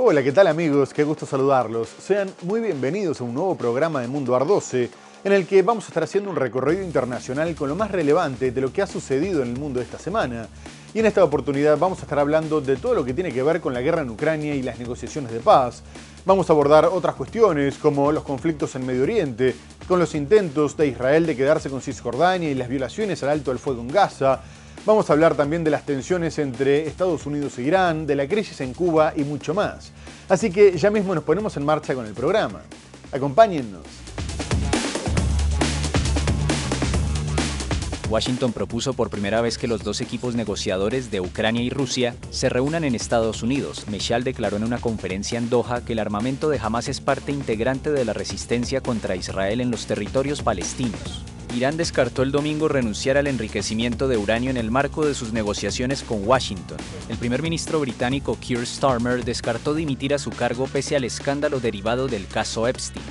Hola, ¿qué tal amigos? Qué gusto saludarlos. Sean muy bienvenidos a un nuevo programa de Mundo Ar12, en el que vamos a estar haciendo un recorrido internacional con lo más relevante de lo que ha sucedido en el mundo esta semana. Y en esta oportunidad vamos a estar hablando de todo lo que tiene que ver con la guerra en Ucrania y las negociaciones de paz. Vamos a abordar otras cuestiones como los conflictos en Medio Oriente, con los intentos de Israel de quedarse con Cisjordania y las violaciones al alto el fuego en Gaza. Vamos a hablar también de las tensiones entre Estados Unidos e Irán, de la crisis en Cuba y mucho más. Así que ya mismo nos ponemos en marcha con el programa. Acompáñennos. Washington propuso por primera vez que los dos equipos negociadores de Ucrania y Rusia se reúnan en Estados Unidos. Meshal declaró en una conferencia en Doha que el armamento de Hamás es parte integrante de la resistencia contra Israel en los territorios palestinos. Irán descartó el domingo renunciar al enriquecimiento de uranio en el marco de sus negociaciones con Washington. El primer ministro británico Keir Starmer descartó dimitir a su cargo pese al escándalo derivado del caso Epstein.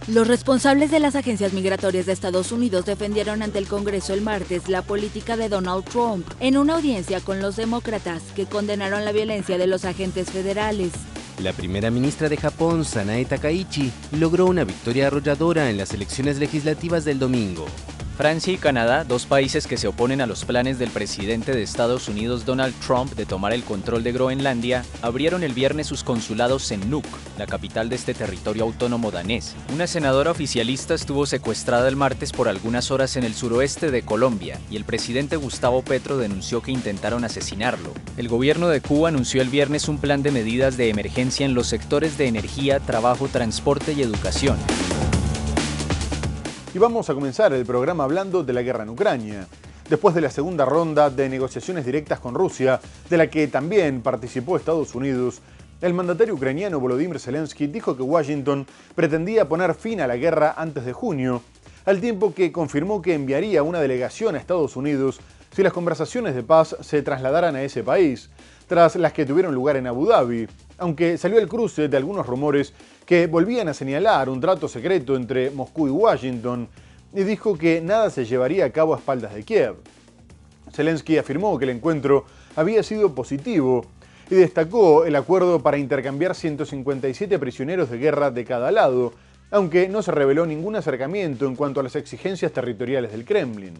Los responsables de las agencias migratorias de Estados Unidos defendieron ante el Congreso el martes la política de Donald Trump en una audiencia con los demócratas que condenaron la violencia de los agentes federales. La primera ministra de Japón, Sanae Takaichi, logró una victoria arrolladora en las elecciones legislativas del domingo. Francia y Canadá, dos países que se oponen a los planes del presidente de Estados Unidos Donald Trump de tomar el control de Groenlandia, abrieron el viernes sus consulados en Nuuk, la capital de este territorio autónomo danés. Una senadora oficialista estuvo secuestrada el martes por algunas horas en el suroeste de Colombia y el presidente Gustavo Petro denunció que intentaron asesinarlo. El gobierno de Cuba anunció el viernes un plan de medidas de emergencia en los sectores de energía, trabajo, transporte y educación. Y vamos a comenzar el programa hablando de la guerra en Ucrania. Después de la segunda ronda de negociaciones directas con Rusia, de la que también participó Estados Unidos, el mandatario ucraniano Volodymyr Zelensky dijo que Washington pretendía poner fin a la guerra antes de junio, al tiempo que confirmó que enviaría una delegación a Estados Unidos si las conversaciones de paz se trasladaran a ese país, tras las que tuvieron lugar en Abu Dhabi, aunque salió el cruce de algunos rumores que volvían a señalar un trato secreto entre Moscú y Washington, y dijo que nada se llevaría a cabo a espaldas de Kiev. Zelensky afirmó que el encuentro había sido positivo y destacó el acuerdo para intercambiar 157 prisioneros de guerra de cada lado, aunque no se reveló ningún acercamiento en cuanto a las exigencias territoriales del Kremlin.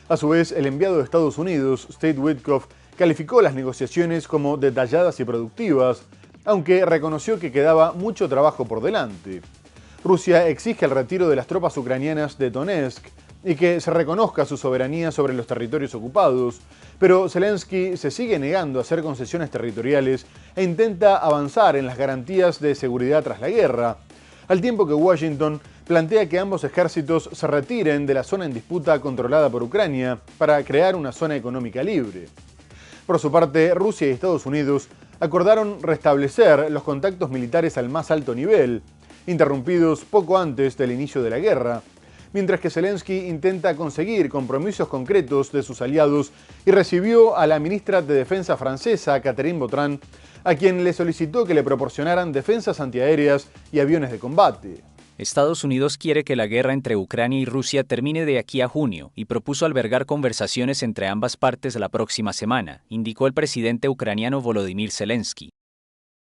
A su vez, el enviado de Estados Unidos, Steve Witkoff, calificó las negociaciones como detalladas y productivas, aunque reconoció que quedaba mucho trabajo por delante. Rusia exige el retiro de las tropas ucranianas de Donetsk y que se reconozca su soberanía sobre los territorios ocupados, pero Zelensky se sigue negando a hacer concesiones territoriales e intenta avanzar en las garantías de seguridad tras la guerra, al tiempo que Washington plantea que ambos ejércitos se retiren de la zona en disputa controlada por Ucrania para crear una zona económica libre. Por su parte, Rusia y Estados Unidos acordaron restablecer los contactos militares al más alto nivel, interrumpidos poco antes del inicio de la guerra, mientras que Zelensky intenta conseguir compromisos concretos de sus aliados y recibió a la ministra de Defensa francesa, Catherine Vautrin, a quien le solicitó que le proporcionaran defensas antiaéreas y aviones de combate. Estados Unidos quiere que la guerra entre Ucrania y Rusia termine de aquí a junio y propuso albergar conversaciones entre ambas partes la próxima semana, indicó el presidente ucraniano Volodymyr Zelensky.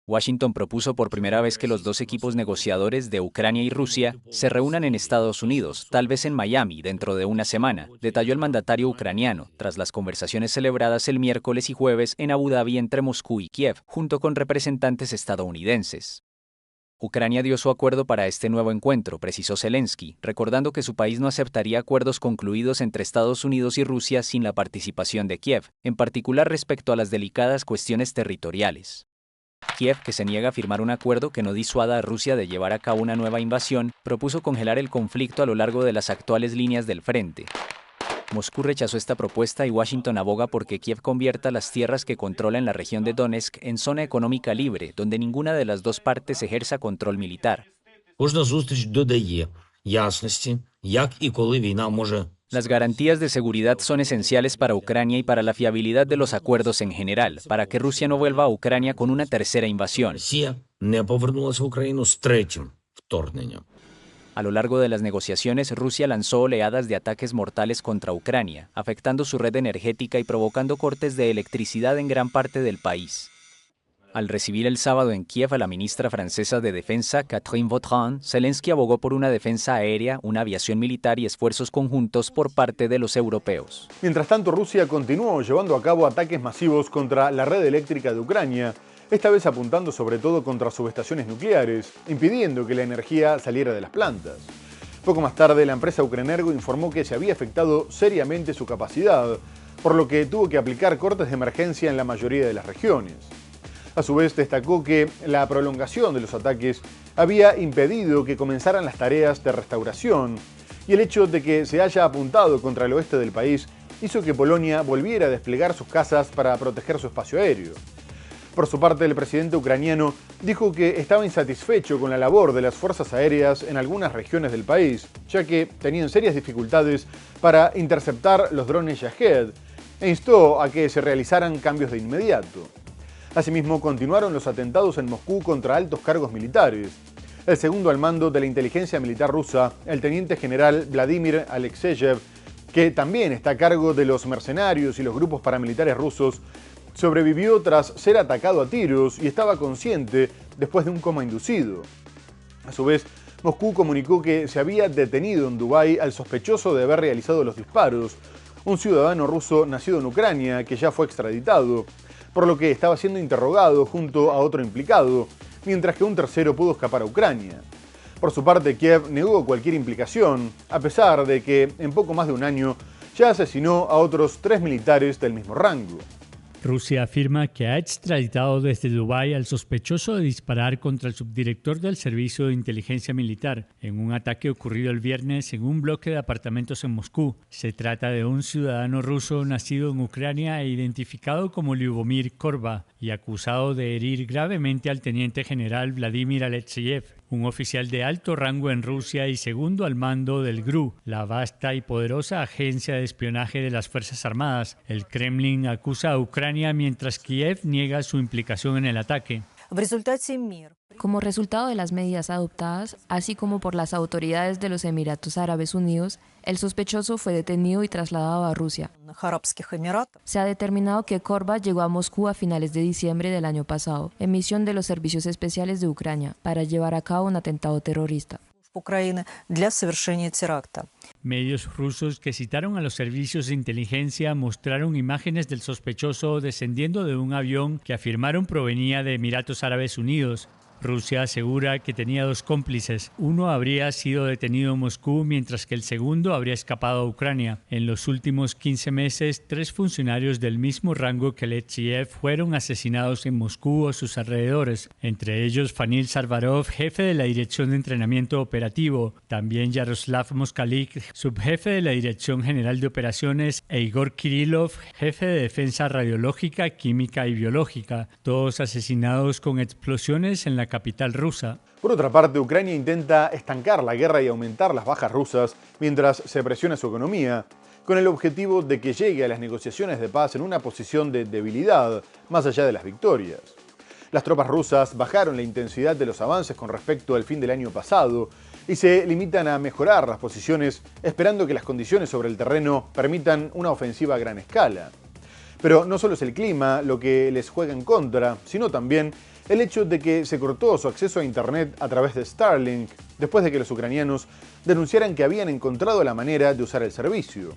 Washington propuso por primera vez que los dos equipos negociadores de Ucrania y Rusia se reúnan en Estados Unidos, tal vez en Miami, dentro de una semana, detalló el mandatario ucraniano, tras las conversaciones celebradas el miércoles y jueves en Abu Dhabi entre Moscú y Kiev, junto con representantes estadounidenses. Ucrania dio su acuerdo para este nuevo encuentro, precisó Zelensky, recordando que su país no aceptaría acuerdos concluidos entre Estados Unidos y Rusia sin la participación de Kiev, en particular respecto a las delicadas cuestiones territoriales. Kiev, que se niega a firmar un acuerdo que no disuada a Rusia de llevar a cabo una nueva invasión, propuso congelar el conflicto a lo largo de las actuales líneas del frente. Moscú rechazó esta propuesta y Washington aboga porque Kiev convierta las tierras que controla en la región de Donetsk en zona económica libre, donde ninguna de las dos partes ejerza control militar. Las garantías de seguridad son esenciales para Ucrania y para la fiabilidad de los acuerdos en general, para que Rusia no vuelva a Ucrania con una tercera invasión. A lo largo de las negociaciones, Rusia lanzó oleadas de ataques mortales contra Ucrania, afectando su red energética y provocando cortes de electricidad en gran parte del país. Al recibir el sábado en Kiev a la ministra francesa de Defensa, Catherine Vautrin, Zelensky abogó por una defensa aérea, una aviación militar y esfuerzos conjuntos por parte de los europeos. Mientras tanto, Rusia continuó llevando a cabo ataques masivos contra la red eléctrica de Ucrania, esta vez apuntando sobre todo contra subestaciones nucleares, impidiendo que la energía saliera de las plantas. Poco más tarde, la empresa Ukrenergo informó que se había afectado seriamente su capacidad, por lo que tuvo que aplicar cortes de emergencia en la mayoría de las regiones. A su vez, destacó que la prolongación de los ataques había impedido que comenzaran las tareas de restauración y el hecho de que se haya apuntado contra el oeste del país hizo que Polonia volviera a desplegar sus casas para proteger su espacio aéreo. Por su parte, el presidente ucraniano dijo que estaba insatisfecho con la labor de las fuerzas aéreas en algunas regiones del país, ya que tenían serias dificultades para interceptar los drones Shahed, e instó a que se realizaran cambios de inmediato. Asimismo, continuaron los atentados en Moscú contra altos cargos militares. El segundo al mando de la inteligencia militar rusa, el teniente general Vladimir Alexeyev, que también está a cargo de los mercenarios y los grupos paramilitares rusos, sobrevivió tras ser atacado a tiros y estaba consciente después de un coma inducido. A su vez, Moscú comunicó que se había detenido en Dubái al sospechoso de haber realizado los disparos, un ciudadano ruso nacido en Ucrania que ya fue extraditado, por lo que estaba siendo interrogado junto a otro implicado, mientras que un tercero pudo escapar a Ucrania. Por su parte, Kiev negó cualquier implicación, a pesar de que en poco más de un año ya asesinó a otros 3 militares del mismo rango. Rusia afirma que ha extraditado desde Dubái al sospechoso de disparar contra el subdirector del Servicio de Inteligencia Militar en un ataque ocurrido el viernes en un bloque de apartamentos en Moscú. Se trata de un ciudadano ruso nacido en Ucrania e identificado como Lyubomir Korba y acusado de herir gravemente al teniente general Vladimir Alexeyev, un oficial de alto rango en Rusia y segundo al mando del GRU, la vasta y poderosa agencia de espionaje de las Fuerzas Armadas. El Kremlin acusa a Ucrania mientras Kiev niega su implicación en el ataque. Como resultado de las medidas adoptadas, así como por las autoridades de los Emiratos Árabes Unidos, el sospechoso fue detenido y trasladado a Rusia. Se ha determinado que Korba llegó a Moscú a finales de diciembre del año pasado, en misión de los servicios especiales de Ucrania, para llevar a cabo un atentado terrorista. Medios rusos que citaron a los servicios de inteligencia mostraron imágenes del sospechoso descendiendo de un avión que afirmaron provenía de Emiratos Árabes Unidos. Rusia asegura que tenía 2 cómplices. Uno habría sido detenido en Moscú, mientras que el segundo habría escapado a Ucrania. En los últimos 15 meses, 3 funcionarios del mismo rango que Alexeyev fueron asesinados en Moscú o sus alrededores, entre ellos Fanil Sarvarov, jefe de la Dirección de Entrenamiento Operativo, también Yaroslav Moskalik, subjefe de la Dirección General de Operaciones, e Igor Kirillov, jefe de Defensa Radiológica, Química y Biológica, todos asesinados con explosiones en la capital rusa. Por otra parte, Ucrania intenta estancar la guerra y aumentar las bajas rusas mientras se presiona su economía, con el objetivo de que llegue a las negociaciones de paz en una posición de debilidad, más allá de las victorias. Las tropas rusas bajaron la intensidad de los avances con respecto al fin del año pasado y se limitan a mejorar las posiciones, esperando que las condiciones sobre el terreno permitan una ofensiva a gran escala. Pero no solo es el clima lo que les juega en contra, sino también el hecho de que se cortó su acceso a Internet a través de Starlink, después de que los ucranianos denunciaran que habían encontrado la manera de usar el servicio.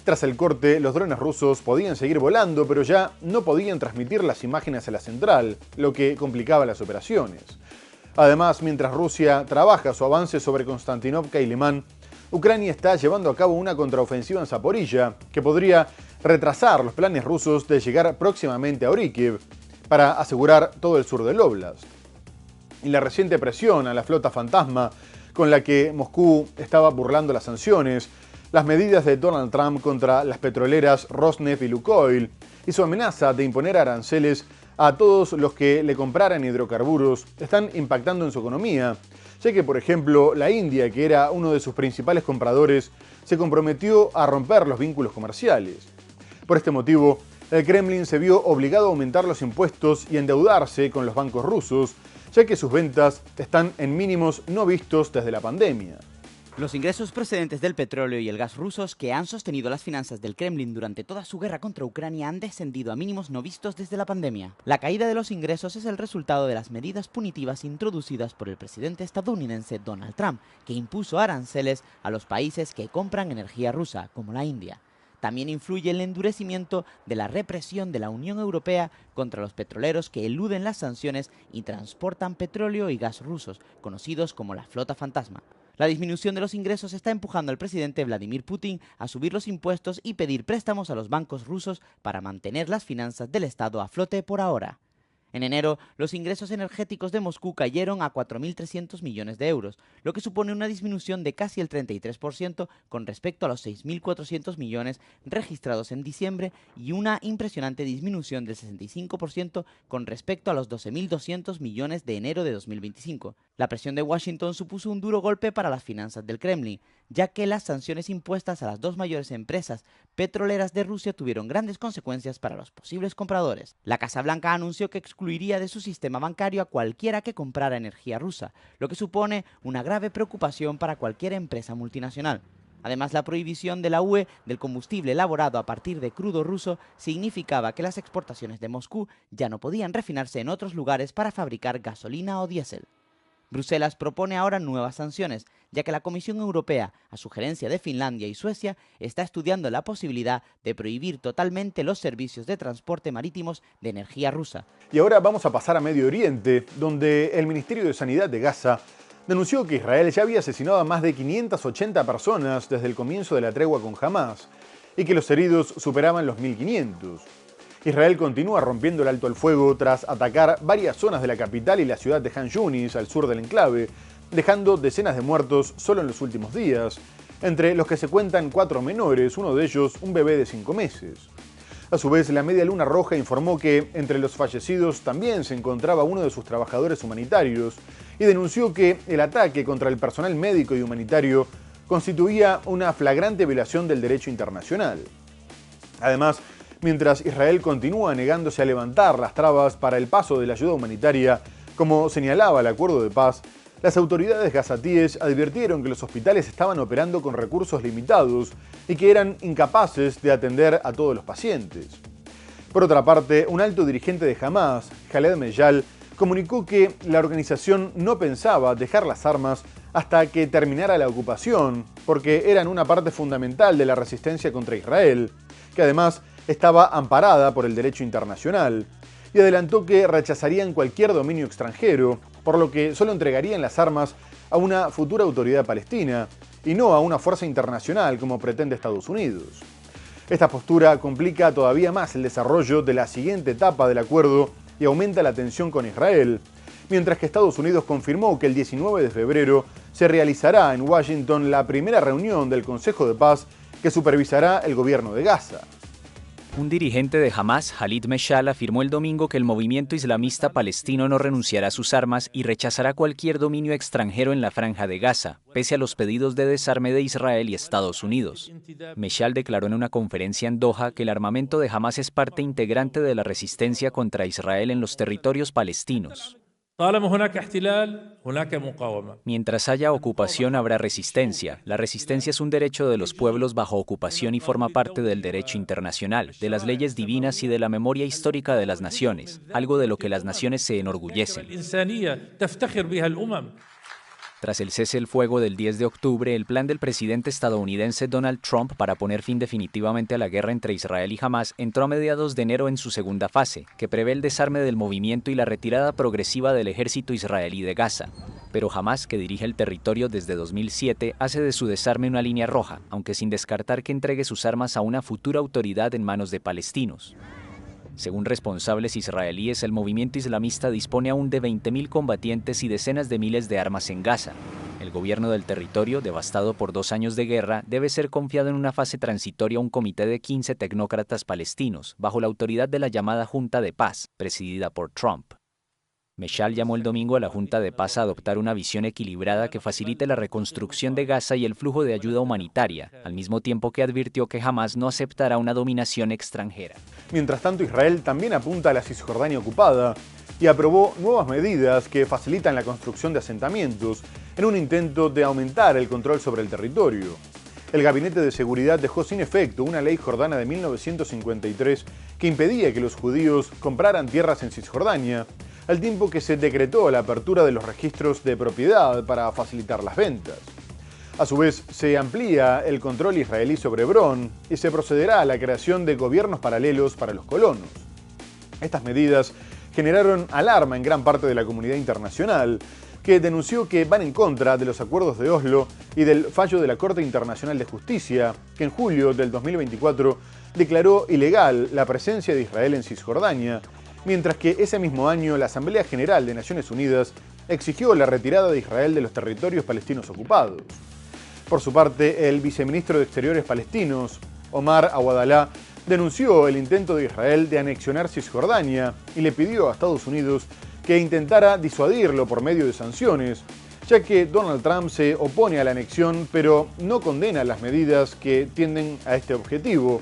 Tras el corte, los drones rusos podían seguir volando, pero ya no podían transmitir las imágenes a la central, lo que complicaba las operaciones. Además, mientras Rusia trabaja su avance sobre Konstantinovka y Limán, Ucrania está llevando a cabo una contraofensiva en Zaporilla, que podría retrasar los planes rusos de llegar próximamente a Orikhiv, para asegurar todo el sur del Oblast. Y la reciente presión a la flota fantasma con la que Moscú estaba burlando las sanciones, las medidas de Donald Trump contra las petroleras Rosneft y Lukoil y su amenaza de imponer aranceles a todos los que le compraran hidrocarburos están impactando en su economía, ya que, por ejemplo, la India, que era uno de sus principales compradores, se comprometió a romper los vínculos comerciales. Por este motivo, el Kremlin se vio obligado a aumentar los impuestos y endeudarse con los bancos rusos, ya que sus ventas están en mínimos no vistos desde la pandemia. Los ingresos procedentes del petróleo y el gas rusos que han sostenido las finanzas del Kremlin durante toda su guerra contra Ucrania han descendido a mínimos no vistos desde la pandemia. La caída de los ingresos es el resultado de las medidas punitivas introducidas por el presidente estadounidense Donald Trump, que impuso aranceles a los países que compran energía rusa, como la India. También influye el endurecimiento de la represión de la Unión Europea contra los petroleros que eluden las sanciones y transportan petróleo y gas rusos, conocidos como la flota fantasma. La disminución de los ingresos está empujando al presidente Vladimir Putin a subir los impuestos y pedir préstamos a los bancos rusos para mantener las finanzas del Estado a flote por ahora. En enero, los ingresos energéticos de Moscú cayeron a 4.300 millones de euros, lo que supone una disminución de casi el 33% con respecto a los 6.400 millones registrados en diciembre y una impresionante disminución del 65% con respecto a los 12.200 millones de enero de 2025. La presión de Washington supuso un duro golpe para las finanzas del Kremlin, ya que las sanciones impuestas a las dos mayores empresas petroleras de Rusia tuvieron grandes consecuencias para los posibles compradores. La Casa Blanca anunció que excluiría de su sistema bancario a cualquiera que comprara energía rusa, lo que supone una grave preocupación para cualquier empresa multinacional. Además, la prohibición de la UE del combustible elaborado a partir de crudo ruso significaba que las exportaciones de Moscú ya no podían refinarse en otros lugares para fabricar gasolina o diésel. Bruselas propone ahora nuevas sanciones, ya que la Comisión Europea, a sugerencia de Finlandia y Suecia, está estudiando la posibilidad de prohibir totalmente los servicios de transporte marítimos de energía rusa. Y ahora vamos a pasar a Medio Oriente, donde el Ministerio de Sanidad de Gaza denunció que Israel ya había asesinado a más de 580 personas desde el comienzo de la tregua con Hamás y que los heridos superaban los 1.500. Israel continúa rompiendo el alto al fuego tras atacar varias zonas de la capital y la ciudad de Han Yunis, al sur del enclave, dejando decenas de muertos solo en los últimos días, entre los que se cuentan 4 menores, uno de ellos un bebé de 5 meses. A su vez, la Media Luna Roja informó que entre los fallecidos también se encontraba uno de sus trabajadores humanitarios y denunció que el ataque contra el personal médico y humanitario constituía una flagrante violación del derecho internacional. Además, mientras Israel continúa negándose a levantar las trabas para el paso de la ayuda humanitaria, como señalaba el acuerdo de paz, las autoridades gazatíes advirtieron que los hospitales estaban operando con recursos limitados y que eran incapaces de atender a todos los pacientes. Por otra parte, un alto dirigente de Hamás, Khaled Mejal, comunicó que la organización no pensaba dejar las armas hasta que terminara la ocupación, porque eran una parte fundamental de la resistencia contra Israel, que además estaba amparada por el derecho internacional, y adelantó que rechazarían cualquier dominio extranjero, por lo que solo entregarían las armas a una futura autoridad palestina, y no a una fuerza internacional como pretende Estados Unidos. Esta postura complica todavía más el desarrollo de la siguiente etapa del acuerdo y aumenta la tensión con Israel, mientras que Estados Unidos confirmó que el 19 de febrero se realizará en Washington la primera reunión del Consejo de Paz que supervisará el gobierno de Gaza. Un dirigente de Hamás, Khalid Meshal, afirmó el domingo que el movimiento islamista palestino no renunciará a sus armas y rechazará cualquier dominio extranjero en la franja de Gaza, pese a los pedidos de desarme de Israel y Estados Unidos. Meshal declaró en una conferencia en Doha que el armamento de Hamás es parte integrante de la resistencia contra Israel en los territorios palestinos. Mientras haya ocupación habrá resistencia. La resistencia es un derecho de los pueblos bajo ocupación y forma parte del derecho internacional, de las leyes divinas y de la memoria histórica de las naciones, algo de lo que las naciones se enorgullecen. Tras el cese el fuego del 10 de octubre, el plan del presidente estadounidense Donald Trump para poner fin definitivamente a la guerra entre Israel y Hamás entró a mediados de enero en su segunda fase, que prevé el desarme del movimiento y la retirada progresiva del ejército israelí de Gaza. Pero Hamás, que dirige el territorio desde 2007, hace de su desarme una línea roja, aunque sin descartar que entregue sus armas a una futura autoridad en manos de palestinos. Según responsables israelíes, el movimiento islamista dispone aún de 20.000 combatientes y decenas de miles de armas en Gaza. El gobierno del territorio, devastado por 2 años de guerra, debe ser confiado en una fase transitoria a un comité de 15 tecnócratas palestinos, bajo la autoridad de la llamada Junta de Paz, presidida por Trump. Meshal llamó el domingo a la Junta de Paz a adoptar una visión equilibrada que facilite la reconstrucción de Gaza y el flujo de ayuda humanitaria, al mismo tiempo que advirtió que jamás no aceptará una dominación extranjera. Mientras tanto, Israel también apunta a la Cisjordania ocupada y aprobó nuevas medidas que facilitan la construcción de asentamientos en un intento de aumentar el control sobre el territorio. El Gabinete de Seguridad dejó sin efecto una ley jordana de 1953 que impedía que los judíos compraran tierras en Cisjordania, al tiempo que se decretó la apertura de los registros de propiedad para facilitar las ventas. A su vez, se amplía el control israelí sobre Hebrón y se procederá a la creación de gobiernos paralelos para los colonos. Estas medidas generaron alarma en gran parte de la comunidad internacional, que denunció que van en contra de los acuerdos de Oslo y del fallo de la Corte Internacional de Justicia, que en julio del 2024 declaró ilegal la presencia de Israel en Cisjordania, mientras que ese mismo año la Asamblea General de Naciones Unidas exigió la retirada de Israel de los territorios palestinos ocupados. Por su parte, el viceministro de Exteriores palestinos, Omar Awadallah, denunció el intento de Israel de anexionar Cisjordania y le pidió a Estados Unidos que intentara disuadirlo por medio de sanciones, ya que Donald Trump se opone a la anexión, pero no condena las medidas que tienden a este objetivo.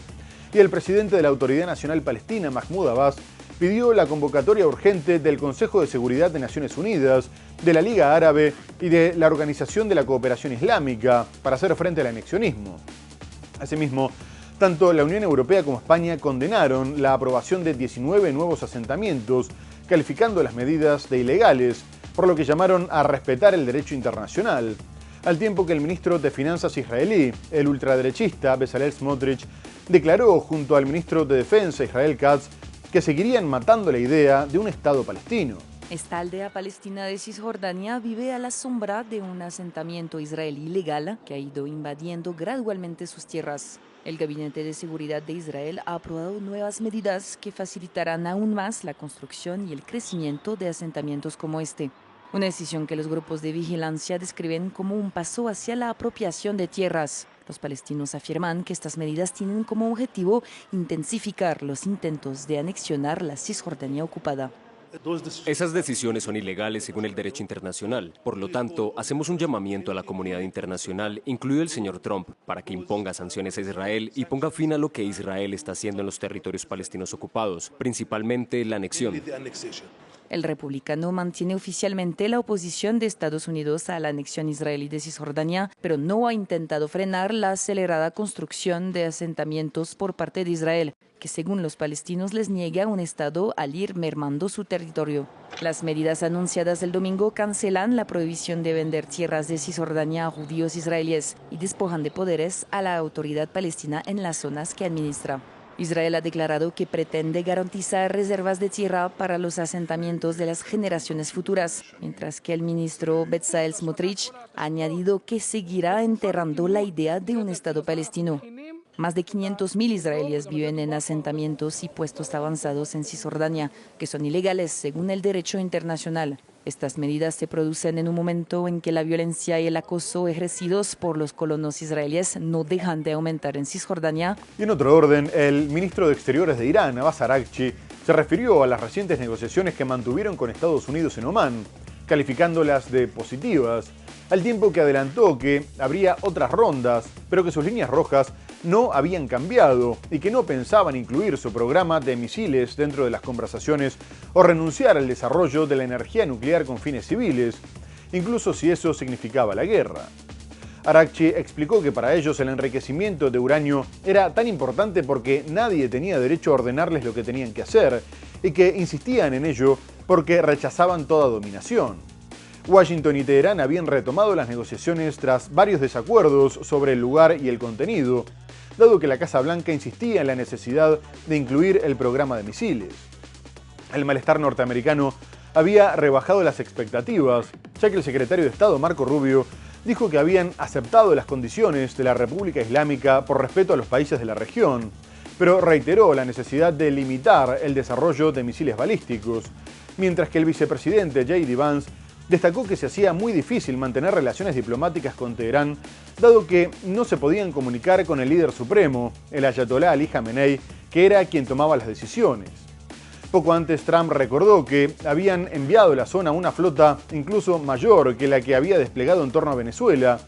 Y el presidente de la Autoridad Nacional Palestina, Mahmoud Abbas, pidió la convocatoria urgente del Consejo de Seguridad de Naciones Unidas, de la Liga Árabe y de la Organización de la Cooperación Islámica para hacer frente al anexionismo. Asimismo, tanto la Unión Europea como España condenaron la aprobación de 19 nuevos asentamientos, calificando las medidas de ilegales, por lo que llamaron a respetar el derecho internacional, al tiempo que el ministro de Finanzas israelí, el ultraderechista Bezalel Smotrich, declaró junto al ministro de Defensa Israel Katz que seguirían matando la idea de un Estado palestino. Esta aldea palestina de Cisjordania vive a la sombra de un asentamiento israelí ilegal que ha ido invadiendo gradualmente sus tierras. El Gabinete de Seguridad de Israel ha aprobado nuevas medidas que facilitarán aún más la construcción y el crecimiento de asentamientos como este. Una decisión que los grupos de vigilancia describen como un paso hacia la apropiación de tierras. Los palestinos afirman que estas medidas tienen como objetivo intensificar los intentos de anexionar la Cisjordania ocupada. Esas decisiones son ilegales según el derecho internacional. Por lo tanto, hacemos un llamamiento a la comunidad internacional, incluido el señor Trump, para que imponga sanciones a Israel y ponga fin a lo que Israel está haciendo en los territorios palestinos ocupados, principalmente la anexión. El republicano mantiene oficialmente la oposición de Estados Unidos a la anexión israelí de Cisjordania, pero no ha intentado frenar la acelerada construcción de asentamientos por parte de Israel, que según los palestinos les niega un Estado al ir mermando su territorio. Las medidas anunciadas el domingo cancelan la prohibición de vender tierras de Cisjordania a judíos israelíes y despojan de poderes a la autoridad palestina en las zonas que administra. Israel ha declarado que pretende garantizar reservas de tierra para los asentamientos de las generaciones futuras, mientras que el ministro Bezalel Smotrich ha añadido que seguirá enterrando la idea de un Estado palestino. Más de 500.000 israelíes viven en asentamientos y puestos avanzados en Cisjordania, que son ilegales según el derecho internacional. Estas medidas se producen en un momento en que la violencia y el acoso ejercidos por los colonos israelíes no dejan de aumentar en Cisjordania. Y en otro orden, el ministro de Exteriores de Irán, Abbas Araghchi, se refirió a las recientes negociaciones que mantuvieron con Estados Unidos en Omán, calificándolas de positivas, al tiempo que adelantó que habría otras rondas, pero que sus líneas rojas no habían cambiado y que no pensaban incluir su programa de misiles dentro de las conversaciones o renunciar al desarrollo de la energía nuclear con fines civiles, incluso si eso significaba la guerra. Araghchi explicó que para ellos el enriquecimiento de uranio era tan importante porque nadie tenía derecho a ordenarles lo que tenían que hacer y que insistían en ello porque rechazaban toda dominación. Washington y Teherán habían retomado las negociaciones tras varios desacuerdos sobre el lugar y el contenido, dado que la Casa Blanca insistía en la necesidad de incluir el programa de misiles. El malestar norteamericano había rebajado las expectativas, ya que el secretario de Estado, Marco Rubio, dijo que habían aceptado las condiciones de la República Islámica por respeto a los países de la región, pero reiteró la necesidad de limitar el desarrollo de misiles balísticos, mientras que el vicepresidente J.D. Vance destacó que se hacía muy difícil mantener relaciones diplomáticas con Teherán, dado que no se podían comunicar con el líder supremo, el ayatolá Ali Jamenei, que era quien tomaba las decisiones. Poco antes, Trump recordó que habían enviado a la zona una flota incluso mayor que la que había desplegado en torno a Venezuela,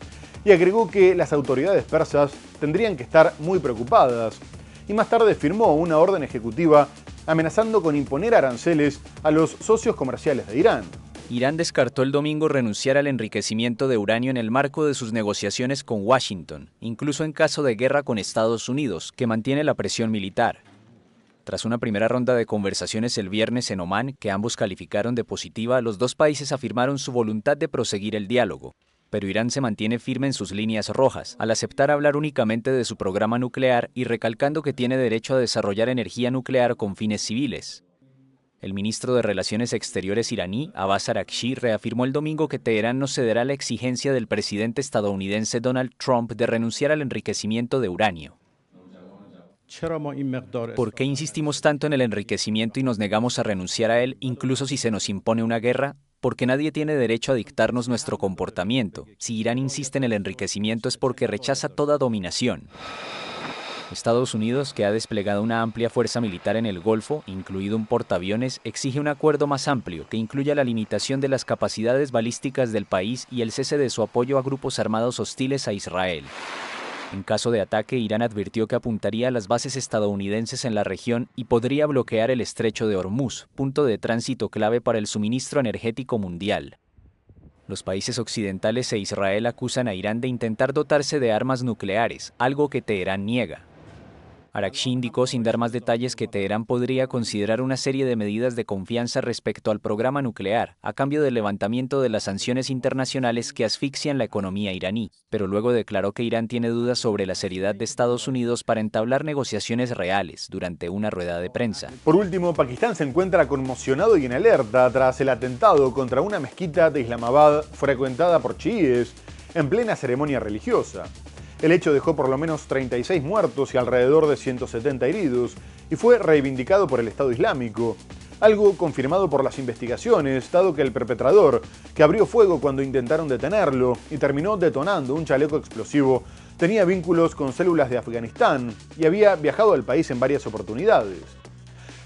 y agregó que las autoridades persas tendrían que estar muy preocupadas, y más tarde firmó una orden ejecutiva amenazando con imponer aranceles a los socios comerciales de Irán. Irán descartó el domingo renunciar al enriquecimiento de uranio en el marco de sus negociaciones con Washington, incluso en caso de guerra con Estados Unidos, que mantiene la presión militar. Tras una primera ronda de conversaciones el viernes en Omán, que ambos calificaron de positiva, los dos países afirmaron su voluntad de proseguir el diálogo. Pero Irán se mantiene firme en sus líneas rojas, al aceptar hablar únicamente de su programa nuclear y recalcando que tiene derecho a desarrollar energía nuclear con fines civiles. El ministro de Relaciones Exteriores iraní, Abbas Araghchi, reafirmó el domingo que Teherán no cederá a la exigencia del presidente estadounidense Donald Trump de renunciar al enriquecimiento de uranio. ¿Por qué insistimos tanto en el enriquecimiento y nos negamos a renunciar a él, incluso si se nos impone una guerra? Porque nadie tiene derecho a dictarnos nuestro comportamiento. Si Irán insiste en el enriquecimiento es porque rechaza toda dominación. Estados Unidos, que ha desplegado una amplia fuerza militar en el Golfo, incluido un portaaviones, exige un acuerdo más amplio que incluya la limitación de las capacidades balísticas del país y el cese de su apoyo a grupos armados hostiles a Israel. En caso de ataque, Irán advirtió que apuntaría a las bases estadounidenses en la región y podría bloquear el estrecho de Hormuz, punto de tránsito clave para el suministro energético mundial. Los países occidentales e Israel acusan a Irán de intentar dotarse de armas nucleares, algo que Teherán niega. Araghchi indicó sin dar más detalles que Teherán podría considerar una serie de medidas de confianza respecto al programa nuclear, a cambio del levantamiento de las sanciones internacionales que asfixian la economía iraní, pero luego declaró que Irán tiene dudas sobre la seriedad de Estados Unidos para entablar negociaciones reales durante una rueda de prensa. Por último, Pakistán se encuentra conmocionado y en alerta tras el atentado contra una mezquita de Islamabad frecuentada por chiíes en plena ceremonia religiosa. El hecho dejó por lo menos 36 muertos y alrededor de 170 heridos y fue reivindicado por el Estado Islámico, algo confirmado por las investigaciones, dado que el perpetrador, que abrió fuego cuando intentaron detenerlo y terminó detonando un chaleco explosivo, tenía vínculos con células de Afganistán y había viajado al país en varias oportunidades.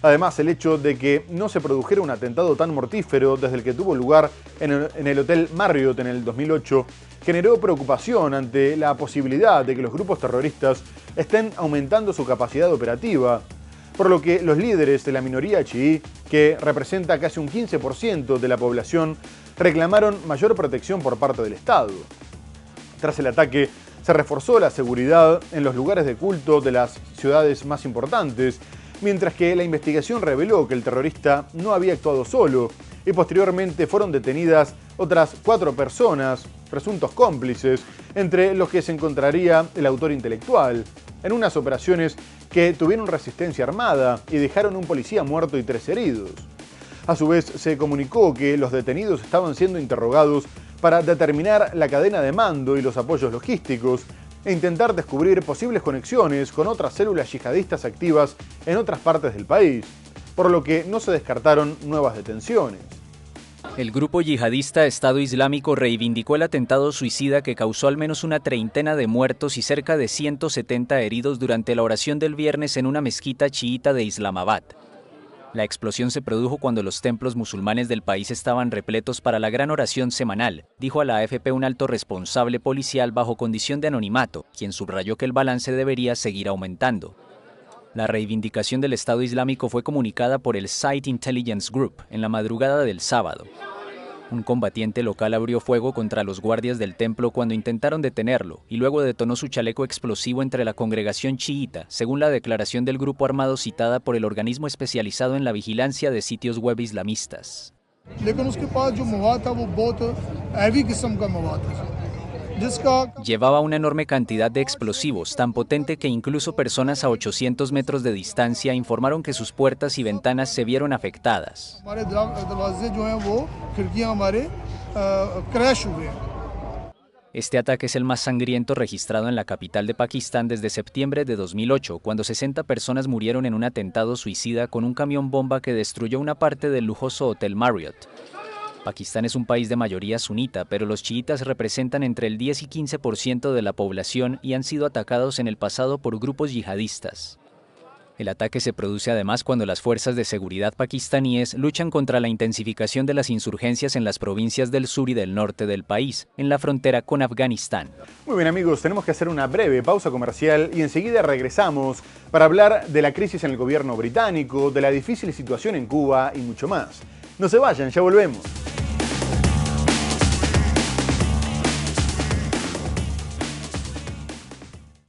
Además, el hecho de que no se produjera un atentado tan mortífero desde el que tuvo lugar en el Hotel Marriott en el 2008 generó preocupación ante la posibilidad de que los grupos terroristas estén aumentando su capacidad operativa, por lo que los líderes de la minoría chií, que representa casi un 15% de la población, reclamaron mayor protección por parte del Estado. Tras el ataque, se reforzó la seguridad en los lugares de culto de las ciudades más importantes, mientras que la investigación reveló que el terrorista no había actuado solo y posteriormente fueron detenidas otras 4 personas, presuntos cómplices, entre los que se encontraría el autor intelectual, en unas operaciones que tuvieron resistencia armada y dejaron un policía muerto y 3 heridos. A su vez, se comunicó que los detenidos estaban siendo interrogados para determinar la cadena de mando y los apoyos logísticos e intentar descubrir posibles conexiones con otras células yihadistas activas en otras partes del país, por lo que no se descartaron nuevas detenciones. El grupo yihadista Estado Islámico reivindicó el atentado suicida que causó al menos una treintena de muertos y cerca de 170 heridos durante la oración del viernes en una mezquita chiita de Islamabad. La explosión se produjo cuando los templos musulmanes del país estaban repletos para la gran oración semanal, dijo a la AFP un alto responsable policial bajo condición de anonimato, quien subrayó que el balance debería seguir aumentando. La reivindicación del Estado Islámico fue comunicada por el Site Intelligence Group en la madrugada del sábado. Un combatiente local abrió fuego contra los guardias del templo cuando intentaron detenerlo y luego detonó su chaleco explosivo entre la congregación chiita, según la declaración del grupo armado citada por el organismo especializado en la vigilancia de sitios web islamistas. Llevaba una enorme cantidad de explosivos, tan potente que incluso personas a 800 metros de distancia informaron que sus puertas y ventanas se vieron afectadas. Este ataque es el más sangriento registrado en la capital de Pakistán desde septiembre de 2008, cuando 60 personas murieron en un atentado suicida con un camión bomba que destruyó una parte del lujoso Hotel Marriott. Pakistán es un país de mayoría sunita, pero los chiitas representan entre el 10 y 15% de la población y han sido atacados en el pasado por grupos yihadistas. El ataque se produce además cuando las fuerzas de seguridad pakistaníes luchan contra la intensificación de las insurgencias en las provincias del sur y del norte del país, en la frontera con Afganistán. Muy bien amigos, tenemos que hacer una breve pausa comercial y enseguida regresamos para hablar de la crisis en el gobierno británico, de la difícil situación en Cuba y mucho más. No se vayan, ya volvemos.